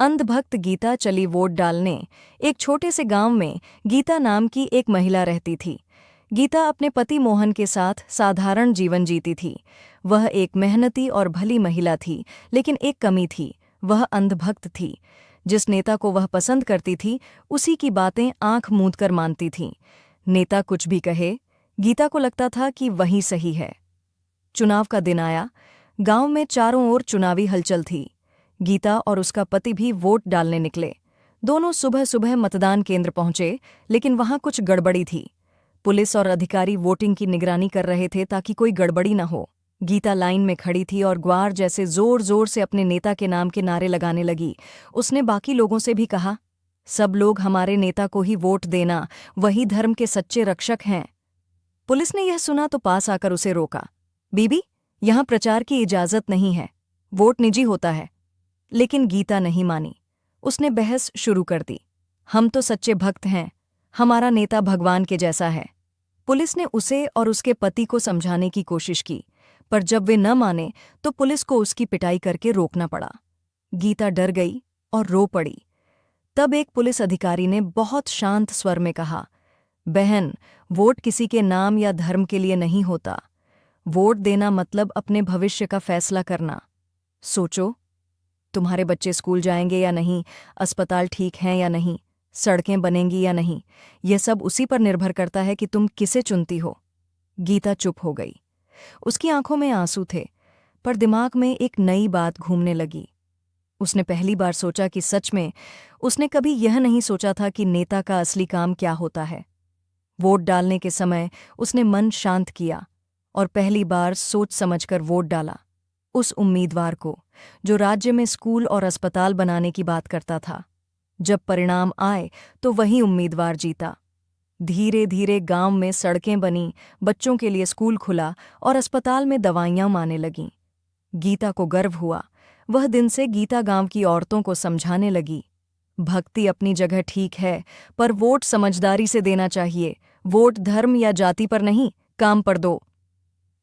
अंधभक्त गीता चली वोट डालने। एक छोटे से गांव में गीता नाम की एक महिला रहती थी। गीता अपने पति मोहन के साथ साधारण जीवन जीती थी। वह एक मेहनती और भली महिला थी, लेकिन एक कमी थी, वह अंधभक्त थी। जिस नेता को वह पसंद करती थी, उसी की बातें आंख मूंद कर मानती थी। नेता कुछ भी कहे, गीता को लगता था कि वही सही है। चुनाव का दिन आया। गांव में चारों ओर चुनावी हलचल थी। गीता और उसका पति भी वोट डालने निकले। दोनों सुबह सुबह मतदान केंद्र पहुंचे, लेकिन वहां कुछ गड़बड़ी थी। पुलिस और अधिकारी वोटिंग की निगरानी कर रहे थे ताकि कोई गड़बड़ी न हो। गीता लाइन में खड़ी थी और ग्वार जैसे जोर जोर से अपने नेता के नाम के नारे लगाने लगी। उसने बाकी लोगों से भी कहा, सब लोग हमारे नेता को ही वोट देना, वही धर्म के सच्चे रक्षक हैं। पुलिस ने यह सुना तो पास आकर उसे रोका। बीबी, यहां प्रचार की इजाजत नहीं है, वोट निजी होता है। लेकिन गीता नहीं मानी। उसने बहस शुरू कर दी। हम तो सच्चे भक्त हैं, हमारा नेता भगवान के जैसा है। पुलिस ने उसे और उसके पति को समझाने की कोशिश की, पर जब वे न माने तो पुलिस को उसकी पिटाई करके रोकना पड़ा। गीता डर गई और रो पड़ी। तब एक पुलिस अधिकारी ने बहुत शांत स्वर में कहा, बहन, वोट किसी के नाम या धर्म के लिए नहीं होता। वोट देना मतलब अपने भविष्य का फैसला करना। सोचो, तुम्हारे बच्चे स्कूल जाएंगे या नहीं, अस्पताल ठीक हैं या नहीं, सड़कें बनेंगी या नहीं, यह सब उसी पर निर्भर करता है कि तुम किसे चुनती हो। गीता चुप हो गई। उसकी आंखों में आंसू थे, पर दिमाग में एक नई बात घूमने लगी। उसने पहली बार सोचा कि सच में उसने कभी यह नहीं सोचा था कि नेता का असली काम क्या होता है। वोट डालने के समय उसने मन शांत किया और पहली बार सोच समझकर वोट डाला। उस उम्मीदवार को जो राज्य में स्कूल और अस्पताल बनाने की बात करता था। जब परिणाम आए तो वही उम्मीदवार जीता। धीरे धीरे गांव में सड़कें बनी, बच्चों के लिए स्कूल खुला और अस्पताल में दवाइयां आने लगीं। गीता को गर्व हुआ। वह दिन से गीता गांव की औरतों को समझाने लगी, भक्ति अपनी जगह ठीक है, पर वोट समझदारी से देना चाहिए। वोट धर्म या जाति पर नहीं, काम पर दो।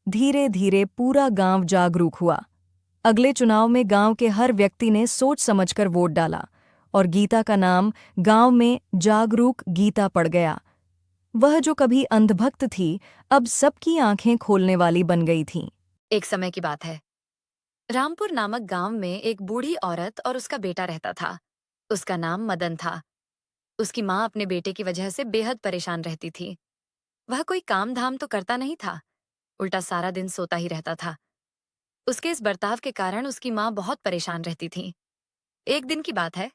धीरे धीरे पूरा गांव जागरूक हुआ। अगले चुनाव में गांव के हर व्यक्ति ने सोच समझकर वोट डाला और गीता का नाम गांव में जागरूक गीता पड़ गया। वह जो कभी अंधभक्त थी, अब सबकी आंखें खोलने वाली बन गई थी। एक समय की बात है। रामपुर नामक गांव में एक बूढ़ी औरत और उसका बेटा रहता था। उसका नाम मदन था। उसकी माँ अपने बेटे की वजह से बेहद परेशान रहती थी। वह कोई काम धाम तो करता नहीं था, उल्टा सारा दिन सोता ही रहता था। उसके इस बर्ताव के कारण उसकी माँ बहुत परेशान रहती थी। एक दिन की बात है।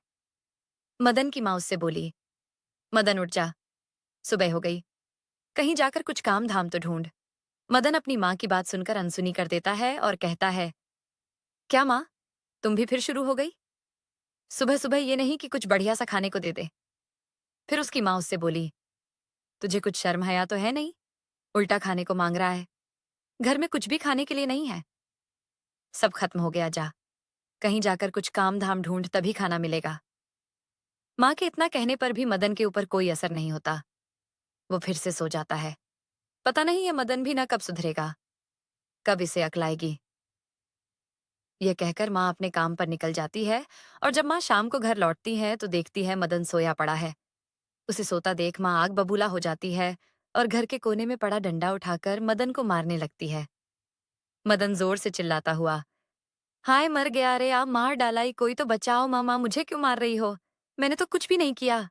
मदन की माँ उससे बोली, मदन उठ जा, सुबह हो गई, कहीं जाकर कुछ काम धाम तो ढूंढ। मदन अपनी माँ की बात सुनकर अनसुनी कर देता है और कहता है, क्या माँ, तुम भी फिर शुरू हो गई? सुबह सुबह ये नहीं कि कुछ बढ़िया सा खाने को दे दे। फिर उसकी माँ उससे बोली, तुझे कुछ शर्म हया तो है नहीं, उल्टा खाने को मांग रहा है। घर में कुछ भी खाने के लिए नहीं है। सब खत्म हो गया, जा कहीं जाकर कुछ काम धाम ढूंढ, तभी खाना मिलेगा। माँ के इतना कहने पर भी मदन के ऊपर कोई असर नहीं होता। वो फिर से सो जाता है। पता नहीं ये मदन भी ना कब सुधरेगा, कब इसे अक्ल आएगी। यह कहकर माँ अपने काम पर निकल जाती है और जब माँ शाम को घर लौटती है तो देखती है मदन सोया पड़ा है। उसे सोता देख माँ आग बबूला हो जाती है और घर के कोने में पड़ा डंडा उठाकर मदन को मारने लगती है। मदन जोर से चिल्लाता हुआ, हाय मर गया रे, आप मार डाला ही, कोई तो बचाओ, मामा मुझे क्यों मार रही हो, मैंने तो कुछ भी नहीं किया।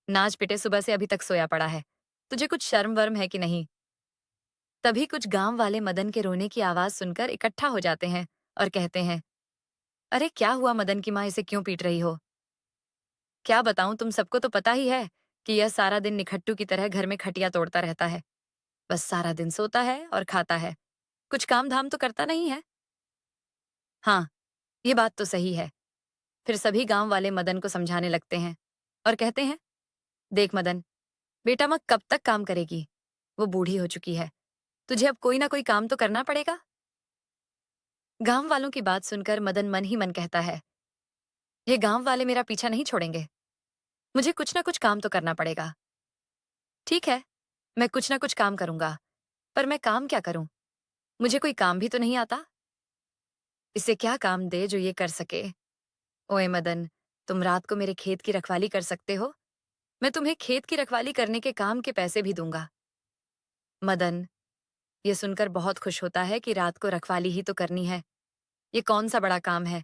नाच पिटे सुबह से अभी तक सोया पड़ा है, तुझे कुछ शर्म वर्म है कि नहीं? तभी कुछ गांव वाले मदन के रोने की आवाज सुनकर इकट्ठा हो जाते हैं और कहते हैं, अरे क्या हुआ मदन की माँ, इसे क्यों पीट रही हो? क्या बताऊं, तुम सबको तो पता ही है कि यह सारा दिन निखट्टू की तरह घर में खटिया तोड़ता रहता है। बस सारा दिन सोता है और खाता है, कुछ काम धाम तो करता नहीं है। हाँ, ये बात तो सही है। फिर सभी गांव वाले मदन को समझाने लगते हैं और कहते हैं, देख मदन, बेटा माँ कब तक काम करेगी, वो बूढ़ी हो चुकी है, तुझे अब कोई ना कोई काम तो करना पड़ेगा। गांव वालों की बात सुनकर मदन मन ही मन कहता है, ये गांव वाले मेरा पीछा नहीं छोड़ेंगे, मुझे कुछ ना कुछ काम तो करना पड़ेगा। ठीक है, मैं कुछ ना कुछ काम करूंगा, पर मैं काम क्या करूं? मुझे कोई काम भी तो नहीं आता। इसे क्या काम दे जो ये कर सके? ओए मदन, तुम रात को मेरे खेत की रखवाली कर सकते हो? मैं तुम्हें खेत की रखवाली करने के काम के पैसे भी दूंगा। मदन ये सुनकर बहुत खुश होता है कि रात को रखवाली ही तो करनी है। ये कौन सा बड़ा काम है।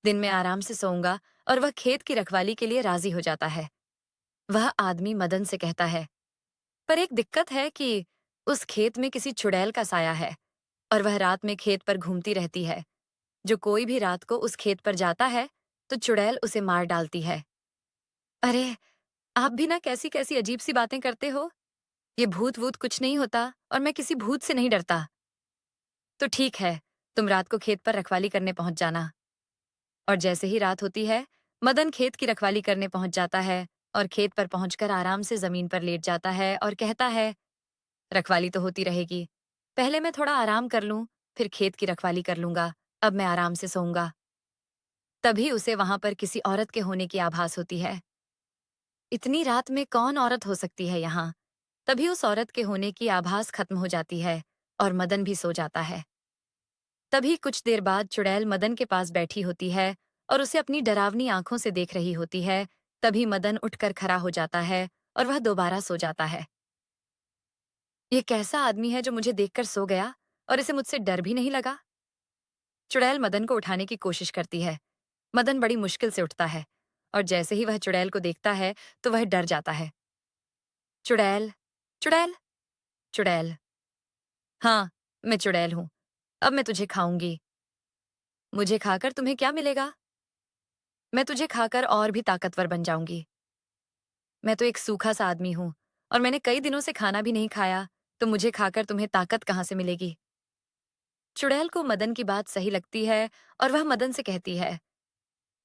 दिन में आराम से सोऊंगा। और वह खेत की रखवाली के लिए राजी हो जाता है। वह आदमी मदन से कहता है, पर एक दिक्कत है कि उस खेत में किसी चुड़ैल का साया है और वह रात में खेत पर घूमती रहती है। जो कोई भी रात को उस खेत पर जाता है तो चुड़ैल उसे मार डालती है। अरे, आप भी ना कैसी कैसी अजीब सी बातें करते हो। ये भूत वूत कुछ नहीं होता और मैं किसी भूत से नहीं डरता। तो ठीक है, तुम रात को खेत पर रखवाली करने पहुंच जाना। और जैसे ही रात होती है, मदन खेत की रखवाली करने पहुंच जाता है और खेत पर पहुंचकर आराम से जमीन पर लेट जाता है और कहता है, रखवाली तो होती रहेगी। पहले मैं थोड़ा आराम कर लूं, फिर खेत की रखवाली कर लूंगा। अब मैं आराम से सोऊंगा। तभी उसे वहां पर किसी औरत के होने की आभास होती है। इतनी रात में कौन औरत हो सकती है यहाँ? तभी उस औरत के होने की आभास खत्म हो जाती है और मदन भी सो जाता है। तभी कुछ देर बाद चुड़ैल मदन के पास बैठी होती है और उसे अपनी डरावनी आंखों से देख रही होती है। तभी मदन उठकर खड़ा हो जाता है और वह दोबारा सो जाता है। ये कैसा आदमी है जो मुझे देखकर सो गया और इसे मुझसे डर भी नहीं लगा? चुड़ैल मदन को उठाने की कोशिश करती है। मदन बड़ी मुश्किल से उठता है और जैसे ही वह चुड़ैल को देखता है तो वह डर जाता है। चुड़ैल, चुड़ैल, चुड़ैल। हाँ, मैं चुड़ैल हूँ। अब मैं तुझे खाऊंगी। मुझे खाकर तुम्हें क्या मिलेगा? मैं तुझे खाकर और भी ताकतवर बन जाऊंगी। मैं तो एक सूखा सा आदमी हूँ और मैंने कई दिनों से खाना भी नहीं खाया, तो मुझे खाकर तुम्हें ताकत कहाँ से मिलेगी? चुड़ैल को मदन की बात सही लगती है और वह मदन से कहती है,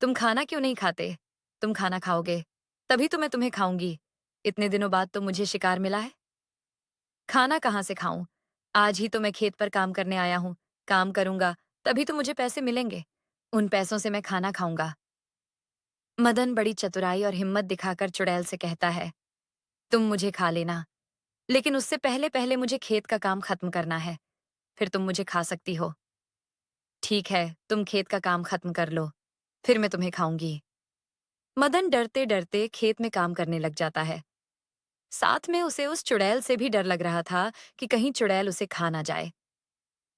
तुम खाना क्यों नहीं खाते? तुम खाना खाओगे, तभी तो मैं तुम्हें खाऊंगी। इतने दिनों बाद तो मुझे शिकार मिला है। खाना कहाँ से खाऊं? आज ही तो मैं खेत पर काम करने आया हूँ। काम करूंगा, तभी तो मुझे पैसे मिलेंगे। उन पैसों से मैं खाना खाऊंगा। मदन बड़ी चतुराई और हिम्मत दिखाकर चुड़ैल से कहता है, तुम मुझे खा लेना, लेकिन उससे पहले पहले मुझे खेत का काम खत्म करना है, फिर तुम मुझे खा सकती हो। ठीक है, तुम खेत का काम खत्म कर लो, फिर मैं तुम्हें खाऊंगी। मदन डरते डरते खेत में काम करने लग जाता है। साथ में उसे उस चुड़ैल से भी डर लग रहा था कि कहीं चुड़ैल उसे खा ना जाए।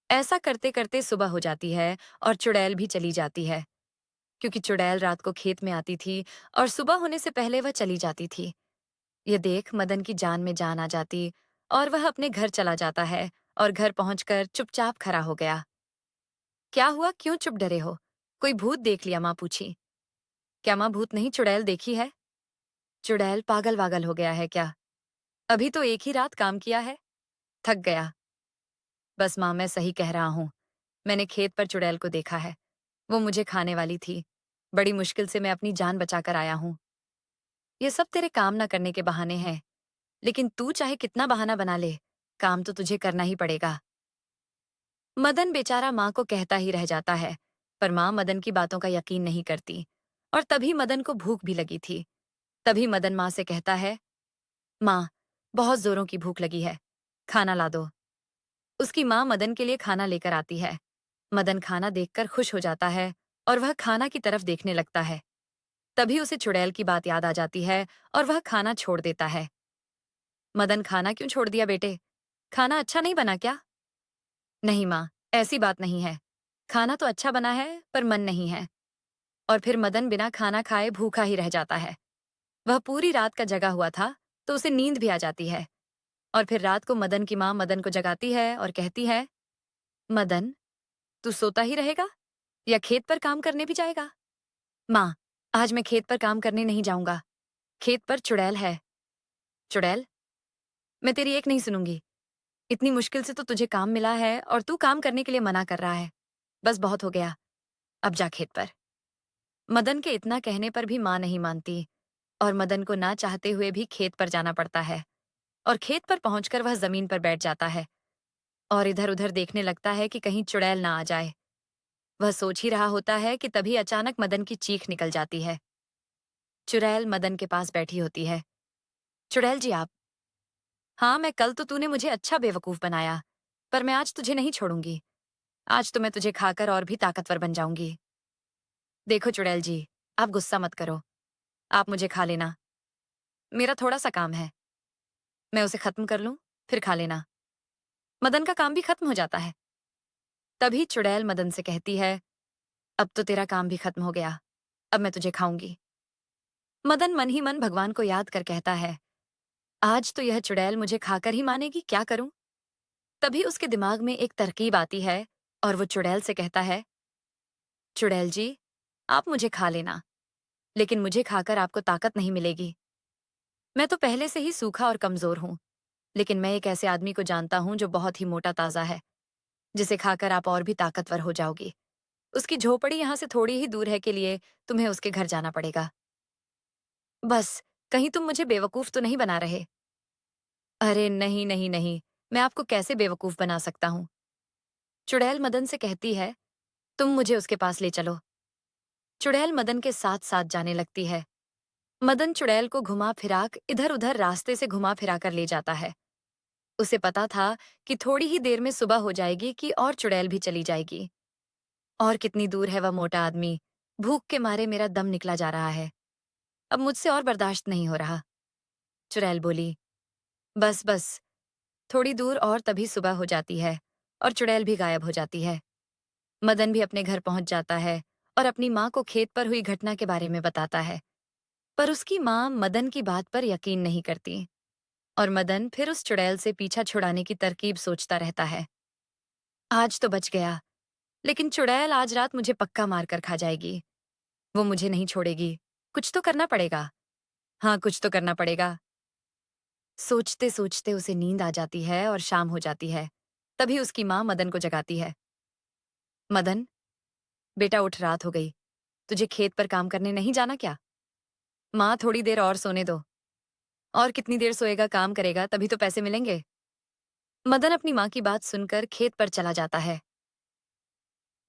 ऐसा करते करते सुबह हो जाती है और चुड़ैल भी चली जाती है, क्योंकि चुड़ैल रात को खेत में आती थी और सुबह होने से पहले वह चली जाती थी। ये देख मदन की जान में जान आ जाती और वह अपने घर चला जाता है और घर पहुंचकर चुपचाप खड़ा हो गया। क्या हुआ, क्यों चुप डरे हो? कोई भूत देख लिया? माँ पूछी। क्या माँ भूत नहीं, चुड़ैल देखी है। चुड़ैल पागल वागल हो गया है क्या? अभी तो एक ही रात काम किया है, थक गया। बस माँ, मैं सही कह रहा हूँ। मैंने खेत पर चुड़ैल को देखा है। वो मुझे खाने वाली थी। बड़ी मुश्किल से मैं अपनी जान बचाकर आया हूँ। ये सब तेरे काम ना करने के बहाने हैं, लेकिन तू चाहे कितना बहाना बना ले, काम तो तुझे करना ही पड़ेगा। मदन बेचारा माँ को कहता ही रह जाता है, पर माँ मदन की बातों का यकीन नहीं करती। और तभी मदन को भूख भी लगी थी। तभी मदन माँ से कहता है, माँ, बहुत जोरों की भूख लगी है, खाना ला दो। उसकी माँ मदन के लिए खाना लेकर आती है। मदन खाना देखकर खुश हो जाता है और वह खाना की तरफ देखने लगता है। तभी उसे चुड़ैल की बात याद आ जाती है और वह खाना छोड़ देता है। मदन, खाना क्यों छोड़ दिया बेटे? खाना अच्छा नहीं बना क्या? नहीं माँ, ऐसी बात नहीं है। खाना तो अच्छा बना है, पर मन नहीं है। और फिर मदन बिना खाना खाए भूखा ही रह जाता है। वह पूरी रात का जगा हुआ था, तो उसे नींद भी आ जाती है। और फिर रात को मदन की माँ मदन को जगाती है और कहती है, मदन, तू सोता ही रहेगा या खेत पर काम करने भी जाएगा? माँ, आज मैं खेत पर काम करने नहीं जाऊंगा। खेत पर चुड़ैल है। चुड़ैल? मैं तेरी एक नहीं सुनूंगी। इतनी मुश्किल से तो तुझे काम मिला है और तू काम करने के लिए मना कर रहा है। बस बहुत हो गया, अब जा खेत पर। मदन के इतना कहने पर भी माँ नहीं मानती और मदन को ना चाहते हुए भी खेत पर जाना पड़ता है। और खेत पर पहुंचकर वह जमीन पर बैठ जाता है और इधर उधर देखने लगता है कि कहीं चुड़ैल ना आ जाए। वह सोच ही रहा होता है कि तभी अचानक मदन की चीख निकल जाती है। चुड़ैल मदन के पास बैठी होती है। चुड़ैल जी, आप? हाँ, मैं कल तो तूने मुझे अच्छा बेवकूफ बनाया, पर मैं आज तुझे नहीं छोड़ूंगी। आज तो मैं तुझे खाकर और भी ताकतवर बन जाऊंगी। देखो चुड़ैल जी, आप गुस्सा मत करो। आप मुझे खा लेना। मेरा थोड़ा-सा काम है। मैं उसे खत्म कर लूँ, फिर खा लेना। मदन का काम भी खत्म हो जाता है। तभी चुड़ैल मदन से कहती है, अब तो तेरा काम भी खत्म हो गया। अब मैं तुझे खाऊंगी। मदन मन ही मन भगवान को याद कर कहता है, आज तो यह चुड़ैल मुझे खाकर ही मानेगी, क्या करूं? तभी उसके दिमाग में एक तरकीब आती है और वो चुड़ैल से कहता है, चुड़ैल जी, आप मुझे खा लेना, लेकिन मुझे खाकर आपको ताकत नहीं मिलेगी। मैं तो पहले से ही सूखा और कमजोर हूं, लेकिन मैं एक ऐसे आदमी को जानता हूं जो बहुत ही मोटा ताजा है, जिसे खाकर आप और भी ताकतवर हो जाओगी। उसकी झोपड़ी यहाँ से थोड़ी ही दूर है के लिए तुम्हें उसके घर जाना पड़ेगा। बस, कहीं तुम मुझे बेवकूफ तो नहीं बना रहे? अरे नहीं नहीं नहीं, मैं आपको कैसे बेवकूफ बना सकता हूँ? चुड़ैल मदन से कहती है, तुम मुझे उसके पास ले चलो। चुड़ैल मदन के साथ साथ जाने लगती है। मदन चुड़ैल को घुमा फिराक इधर उधर रास्ते से घुमा फिरा कर ले जाता है। उसे पता था कि थोड़ी ही देर में सुबह हो जाएगी कि और चुड़ैल भी चली जाएगी। और कितनी दूर है वह मोटा आदमी? भूख के मारे मेरा दम निकला जा रहा है। अब मुझसे और बर्दाश्त नहीं हो रहा। चुड़ैल बोली, बस बस, थोड़ी दूर और तभी सुबह हो जाती है और चुड़ैल भी गायब हो जाती है। मदन भी अपने घर पहुंच जाता है और अपनी माँ को खेत पर हुई घटना के बारे में बताता है। पर उसकी माँ मदन की बात पर यकीन नहीं करती और मदन फिर उस चुड़ैल से पीछा छुड़ाने की तरकीब सोचता रहता है। आज तो बच गया, लेकिन चुड़ैल आज रात मुझे पक्का मार कर खा जाएगी। वो मुझे नहीं छोड़ेगी। कुछ तो करना पड़ेगा। हाँ, कुछ तो करना पड़ेगा। सोचते सोचते उसे नींद आ जाती है और शाम हो जाती है। तभी उसकी माँ मदन को जगाती है। मदन, बेटा उठ, रात हो गई। तुझे खेत पर काम करने नहीं जाना क्या? माँ, थोड़ी देर और सोने दो। और कितनी देर सोएगा, काम करेगा तभी तो पैसे मिलेंगे। मदन अपनी माँ की बात सुनकर खेत पर चला जाता है।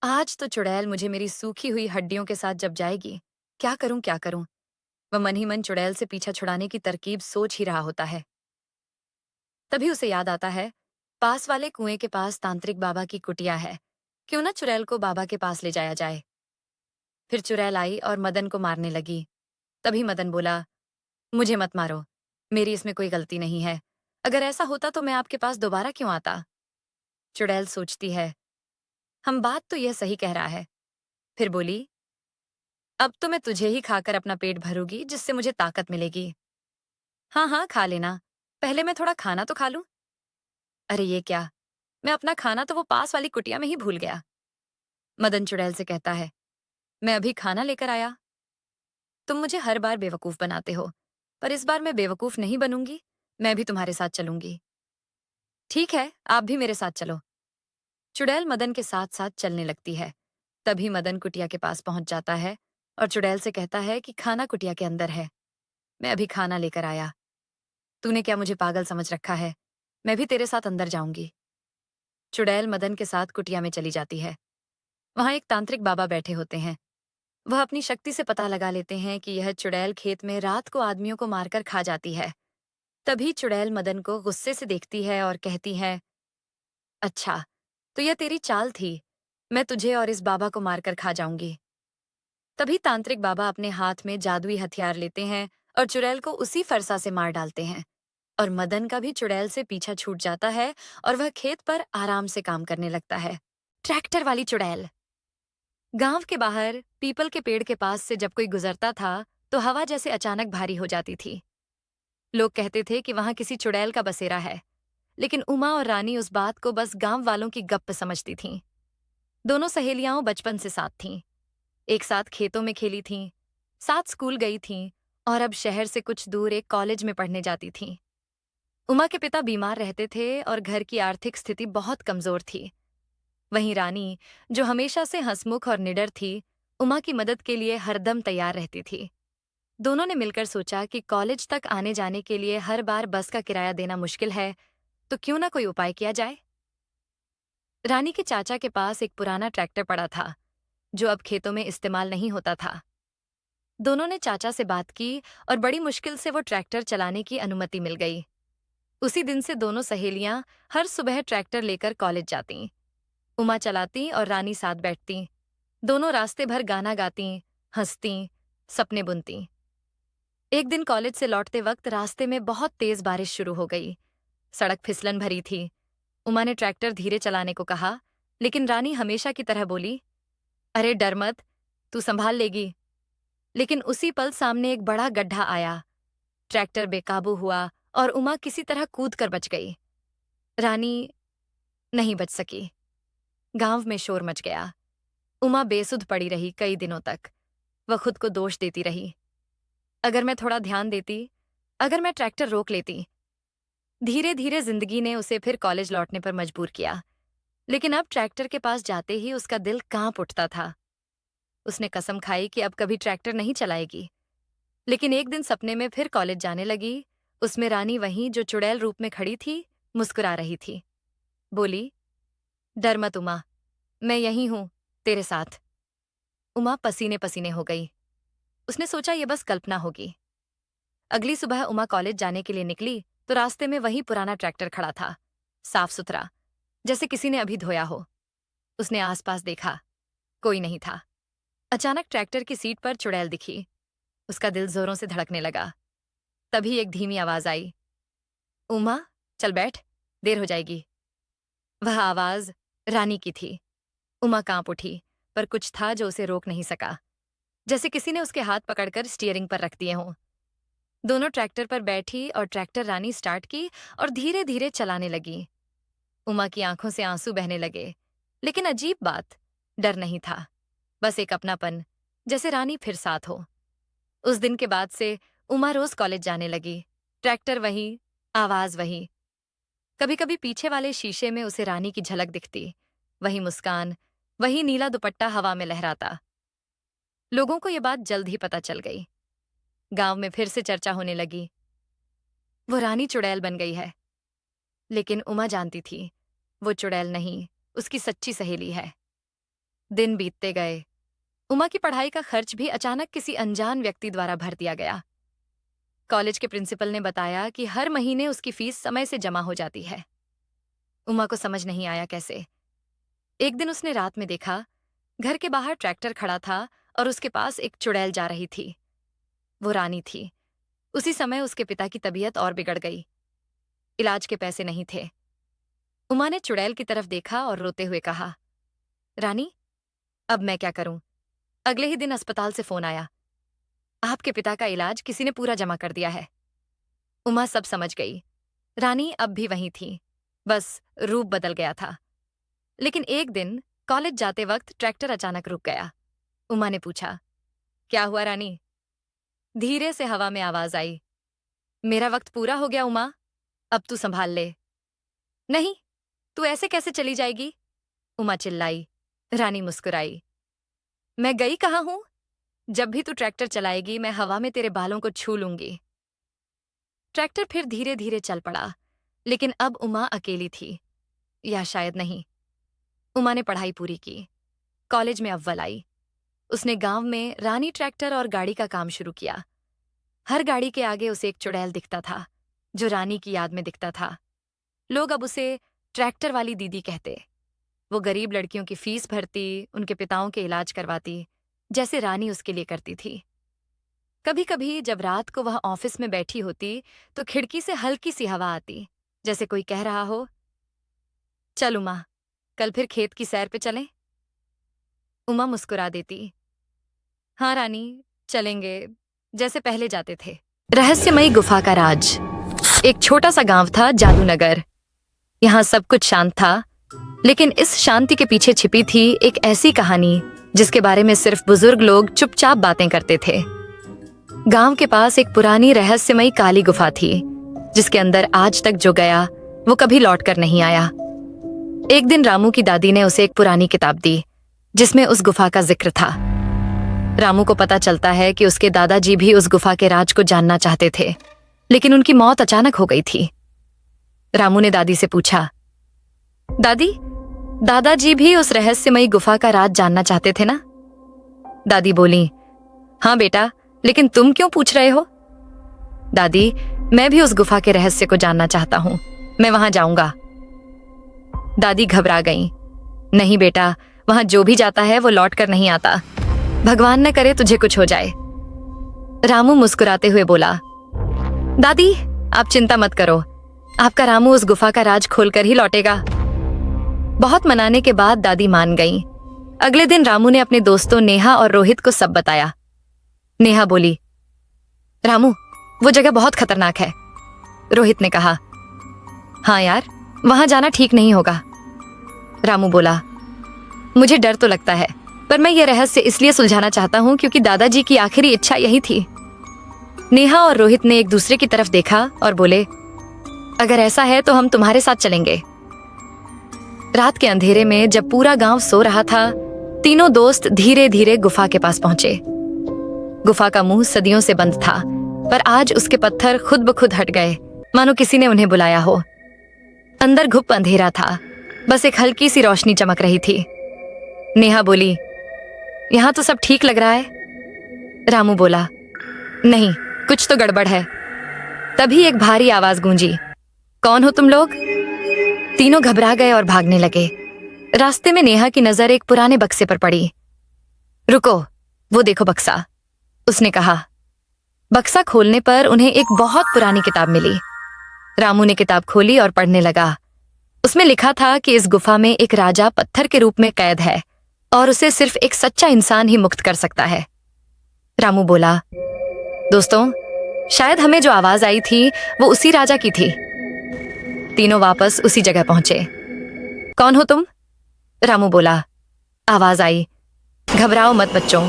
आज तो चुड़ैल मुझे मेरी सूखी हुई हड्डियों के साथ जब जाएगी। क्या करूं क्या करूं? वह मन ही मन चुड़ैल से पीछा छुड़ाने की तरकीब सोच ही रहा होता है। तभी उसे याद आता है, पास वाले कुएं के पास तांत्रिक बाबा की कुटिया है। क्यों ना चुड़ैल को बाबा के पास ले जाया जाए। फिर चुड़ैल आई और मदन को मारने लगी। तभी मदन बोला, मुझे मत मारो, मेरी इसमें कोई गलती नहीं है। अगर ऐसा होता तो मैं आपके पास दोबारा क्यों आता? चुड़ैल सोचती है, हम बात तो यह सही कह रहा है। फिर बोली, अब तो मैं तुझे ही खाकर अपना पेट भरूंगी, जिससे मुझे ताकत मिलेगी। हाँ हाँ, खा लेना। पहले मैं थोड़ा खाना तो खा लूं। अरे ये क्या, मैं अपना खाना तो वो पास वाली कुटिया में ही भूल गया। मदन चुड़ैल से कहता है, मैं अभी खाना लेकर आया। तुम मुझे हर बार बेवकूफ बनाते हो, पर इस बार मैं बेवकूफ नहीं बनूंगी। मैं भी तुम्हारे साथ चलूंगी। ठीक है, आप भी मेरे साथ चलो। चुड़ैल मदन के साथ साथ चलने लगती है। तभी मदन कुटिया के पास पहुंच जाता है और चुड़ैल से कहता है कि खाना कुटिया के अंदर है। मैं अभी खाना लेकर आया। तूने क्या मुझे पागल समझ रखा है? मैं भी तेरे साथ अंदर जाऊंगी। चुड़ैल मदन के साथ कुटिया में चली जाती है। वहां एक तांत्रिक बाबा बैठे होते हैं। वह अपनी शक्ति से पता लगा लेते हैं कि यह चुड़ैल खेत में रात को आदमियों को मारकर खा जाती है। तभी चुड़ैल मदन को गुस्से से देखती है और कहती है, अच्छा, तो यह तेरी चाल थी। मैं तुझे और इस बाबा को मारकर खा जाऊंगी। तभी तांत्रिक बाबा अपने हाथ में जादुई हथियार लेते हैं और चुड़ैल को उसी फरसा से मार डालते हैं। और मदन का भी चुड़ैल से पीछा छूट जाता है और वह खेत पर आराम से काम करने लगता है। ट्रैक्टर वाली चुड़ैल। गांव के बाहर पीपल के पेड़ के पास से जब कोई गुजरता था तो हवा जैसे अचानक भारी हो जाती थी। लोग कहते थे कि वहां किसी चुड़ैल का बसेरा है, लेकिन उमा और रानी उस बात को बस गांव वालों की गप्प समझती थीं। दोनों सहेलियां बचपन से साथ थीं, एक साथ खेतों में खेली थीं, साथ स्कूल गई थीं और अब शहर से कुछ दूर एक कॉलेज में पढ़ने जाती थीं। उमा के पिता बीमार रहते थे और घर की आर्थिक स्थिति बहुत कमजोर थी। वहीं रानी, जो हमेशा से हंसमुख और निडर थी, उमा की मदद के लिए हरदम तैयार रहती थी। दोनों ने मिलकर सोचा कि कॉलेज तक आने जाने के लिए हर बार बस का किराया देना मुश्किल है, तो क्यों ना कोई उपाय किया जाए। रानी के चाचा के पास एक पुराना ट्रैक्टर पड़ा था, जो अब खेतों में इस्तेमाल नहीं होता था। दोनों ने चाचा से बात की और बड़ी मुश्किल से वो ट्रैक्टर चलाने की अनुमति मिल गई। उसी दिन से दोनों सहेलियां हर सुबह ट्रैक्टर लेकर कॉलेज जातीं। उमा चलाती और रानी साथ बैठती। दोनों रास्ते भर गाना गाती, हंसती, सपने बुनती। एक दिन कॉलेज से लौटते वक्त रास्ते में बहुत तेज बारिश शुरू हो गई। सड़क फिसलन भरी थी। उमा ने ट्रैक्टर धीरे चलाने को कहा, लेकिन रानी हमेशा की तरह बोली, अरे डर मत, तू संभाल लेगी। लेकिन उसी पल सामने एक बड़ा गड्ढा आया। ट्रैक्टर बेकाबू हुआ और उमा किसी तरह कूद कर बच गई। रानी नहीं बच सकी। गांव में शोर मच गया। उमा बेसुध पड़ी रही कई दिनों तक। वह खुद को दोष देती रही। अगर मैं थोड़ा ध्यान देती, अगर मैं ट्रैक्टर रोक लेती। धीरे धीरे जिंदगी ने उसे फिर कॉलेज लौटने पर मजबूर किया, लेकिन अब ट्रैक्टर के पास जाते ही उसका दिल कांप उठता था। उसने कसम खाई कि अब कभी ट्रैक्टर नहीं चलाएगी। लेकिन एक दिन सपने में फिर कॉलेज जाने लगी। उसमें रानी वहीं जो चुड़ैल रूप में खड़ी थी, मुस्कुरा रही थी। बोली, डर मत उमा, मैं यहीं हूं तेरे साथ। उमा पसीने पसीने हो गई। उसने सोचा ये बस कल्पना होगी। अगली सुबह उमा कॉलेज जाने के लिए निकली तो रास्ते में वही पुराना ट्रैक्टर खड़ा था, साफ सुथरा, जैसे किसी ने अभी धोया हो। उसने आसपास देखा, कोई नहीं था। अचानक ट्रैक्टर की सीट पर चुड़ैल दिखी। उसका दिल जोरों से धड़कने लगा। तभी एक धीमी आवाज आई, उमा चल बैठ, देर हो जाएगी। वह आवाज रानी की थी। उमा कांप उठी, पर कुछ था जो उसे रोक नहीं सका, जैसे किसी ने उसके हाथ पकड़कर स्टीयरिंग पर रख दिए हों। दोनों ट्रैक्टर पर बैठी और ट्रैक्टर रानी स्टार्ट की और धीरे धीरे चलाने लगी। उमा की आंखों से आंसू बहने लगे, लेकिन अजीब बात, डर नहीं था, बस एक अपनापन, जैसे रानी फिर साथ हो। उस दिन के बाद से उमा रोज कॉलेज जाने लगी। ट्रैक्टर वही, आवाज वही। कभी कभी पीछे वाले शीशे में उसे रानी की झलक दिखती, वही मुस्कान, वही नीला दुपट्टा हवा में लहराता। लोगों को यह बात जल्द ही पता चल गई। गांव में फिर से चर्चा होने लगी, वो रानी चुड़ैल बन गई है। लेकिन उमा जानती थी, वो चुड़ैल नहीं, उसकी सच्ची सहेली है। दिन बीतते गए। उमा की पढ़ाई का खर्च भी अचानक किसी अनजान व्यक्ति द्वारा भर दिया गया। कॉलेज के प्रिंसिपल ने बताया कि हर महीने उसकी फीस समय से जमा हो जाती है। उमा को समझ नहीं आया कैसे। एक दिन उसने रात में देखा, घर के बाहर ट्रैक्टर खड़ा था और उसके पास एक चुड़ैल जा रही थी। वो रानी थी। उसी समय उसके पिता की तबीयत और बिगड़ गई। इलाज के पैसे नहीं थे। उमा ने चुड़ैल की तरफ देखा और रोते हुए कहा, रानी, अब मैं क्या करूं? अगले ही दिन अस्पताल से फोन आया, आपके पिता का इलाज किसी ने पूरा जमा कर दिया है। उमा सब समझ गई। रानी अब भी वहीं थी, बस रूप बदल गया था। लेकिन एक दिन कॉलेज जाते वक्त ट्रैक्टर अचानक रुक गया। उमा ने पूछा, क्या हुआ रानी? धीरे से हवा में आवाज आई, मेरा वक्त पूरा हो गया उमा, अब तू संभाल ले। नहीं, तू ऐसे कैसे चली जाएगी? उमा चिल्लाई। रानी मुस्कुराई, मैं गई कहाँ हूं? जब भी तू ट्रैक्टर चलाएगी मैं हवा में तेरे बालों को छू लूंगी। ट्रैक्टर फिर धीरे धीरे चल पड़ा, लेकिन अब उमा अकेली थी, या शायद नहीं। उमा ने पढ़ाई पूरी की, कॉलेज में अव्वल आई। उसने गांव में रानी ट्रैक्टर और गाड़ी का काम शुरू किया। हर गाड़ी के आगे उसे एक चुड़ैल दिखता था, जो रानी की याद में दिखता था। लोग अब उसे ट्रैक्टर वाली दीदी कहते। वो गरीब लड़कियों की फीस भरती, उनके पिताओं के इलाज करवाती, जैसे रानी उसके लिए करती थी। कभी कभी जब रात को वह ऑफिस में बैठी होती तो खिड़की से हल्की सी हवा आती, जैसे कोई कह रहा हो, चल उमा, कल फिर खेत की सैर पे चलें। उमा मुस्कुरा देती, हाँ रानी, चलेंगे, जैसे पहले जाते थे। रहस्यमयी गुफा का राज। एक छोटा सा गांव था, जादूनगर। यहाँ सब कुछ शांत था, लेकिन इस शांति के पीछे छिपी थी एक ऐसी कहानी जिसके बारे में सिर्फ बुजुर्ग लोग चुपचाप बातें करते थे। गांव के पास एक पुरानी रहस्यमयी काली गुफा थी, जिसके अंदर आज तक जो गया वो कभी लौट कर नहीं आया। एक दिन रामू की दादी ने उसे एक पुरानी किताब दी, जिसमें उस गुफा का जिक्र था। रामू को पता चलता है कि उसके दादाजी भी उस गुफा के राज को जानना चाहते थे, लेकिन उनकी मौत अचानक हो गई थी। रामू ने दादी से पूछा, दादी, दादाजी भी उस रहस्यमयी गुफा का राज जानना चाहते थे ना? दादी बोली, हाँ बेटा, लेकिन तुम क्यों पूछ रहे हो? दादी, मैं भी उस गुफा के रहस्य को जानना चाहता हूं, मैं वहां जाऊंगा। दादी घबरा गईं। नहीं बेटा, वहां जो भी जाता है वो लौट कर नहीं आता। भगवान न करे तुझे कुछ हो जाए। रामू मुस्कुराते हुए बोला, दादी आप चिंता मत करो, आपका रामू उस गुफा का राज खोलकर ही लौटेगा। बहुत मनाने के बाद दादी मान गईं। अगले दिन रामू ने अपने दोस्तों नेहा और रोहित को सब बताया। नेहा बोली, रामू वो जगह बहुत खतरनाक है। रोहित ने कहा, हाँ यार वहां जाना ठीक नहीं होगा। रामू बोला, मुझे डर तो लगता है, पर मैं ये रहस्य इसलिए सुलझाना चाहता हूँ क्योंकि दादाजी की आखिरी इच्छा यही थी। नेहा और रोहित ने एक दूसरे की तरफ देखा और बोले, अगर ऐसा है तो हम तुम्हारे साथ चलेंगे। रात के अंधेरे में जब पूरा गांव सो रहा था, तीनों दोस्त धीरे धीरे गुफा के पास पहुंचे। गुफा का मुंह सदियों से बंद था, पर आज उसके पत्थर खुद ब खुद हट गए, मानो किसी ने उन्हें बुलाया हो। अंदर घुप अंधेरा था, बस एक हल्की सी रोशनी चमक रही थी। नेहा बोली, यहाँ तो सब ठीक लग रहा है। रामू बोला, नहीं कुछ तो गड़बड़ है। तभी एक भारी आवाज गूंजी, कौन हो तुम लोग? तीनों घबरा गए और भागने लगे। रास्ते में नेहा की नजर एक पुराने बक्से पर पड़ी। रुको, वो देखो बक्सा, उसने कहा। बक्सा खोलने पर उन्हें एक बहुत पुरानी किताब मिली। रामू ने किताब खोली और पढ़ने लगा। उसमें लिखा था कि इस गुफा में एक राजा पत्थर के रूप में कैद है और उसे सिर्फ एक सच्चा इंसान ही मुक्त कर सकता है। रामू बोला, दोस्तों शायद हमें जो आवाज आई थी वो उसी राजा की थी। तीनों वापस उसी जगह पहुंचे। कौन हो तुम? रामू बोला। आवाज आई, घबराओ मत बच्चों,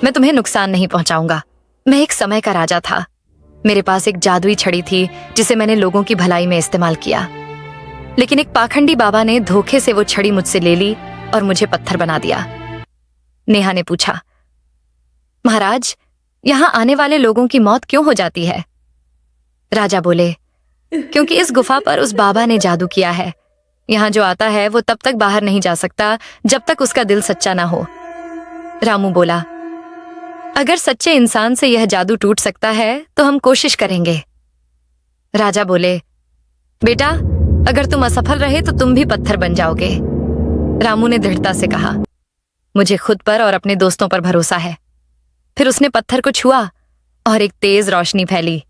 मैं तुम्हें नुकसान नहीं पहुंचाऊंगा। मैं एक समय का राजा था। मेरे पास एक जादुई छड़ी थी जिसे मैंने लोगों की भलाई में इस्तेमाल किया, लेकिन एक पाखंडी बाबा ने धोखे से वो छड़ी मुझसे ले ली और मुझे पत्थर बना दिया। नेहा ने पूछा, महाराज यहां आने वाले लोगों की मौत क्यों हो जाती है? राजा बोले, क्योंकि इस गुफा पर उस बाबा ने जादू किया है। यहां जो आता है वो तब तक बाहर नहीं जा सकता जब तक उसका दिल सच्चा ना हो। रामू बोला, अगर सच्चे इंसान से यह जादू टूट सकता है तो हम कोशिश करेंगे। राजा बोले, बेटा अगर तुम असफल रहे तो तुम भी पत्थर बन जाओगे। रामू ने दृढ़ता से कहा, मुझे खुद पर और अपने दोस्तों पर भरोसा है। फिर उसने पत्थर को छुआ और एक तेज रोशनी फैली।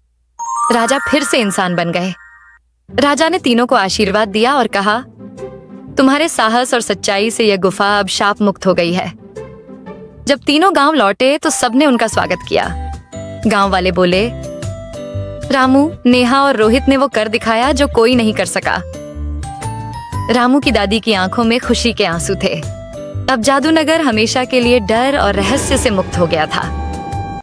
राजा फिर से इंसान बन गए। राजा ने तीनों को आशीर्वाद दिया और कहा, तुम्हारे साहस और सच्चाई से यह गुफा अब शाप मुक्त हो गई है। जब तीनों गांव लौटे तो सबने उनका स्वागत किया। गांव वाले बोले, रामू, नेहा और रोहित ने वो कर दिखाया जो कोई नहीं कर सका। रामू की दादी की आंखों में खुशी के आंसू थे। अब जादूनगर हमेशा के लिए डर और रहस्य से मुक्त हो गया था।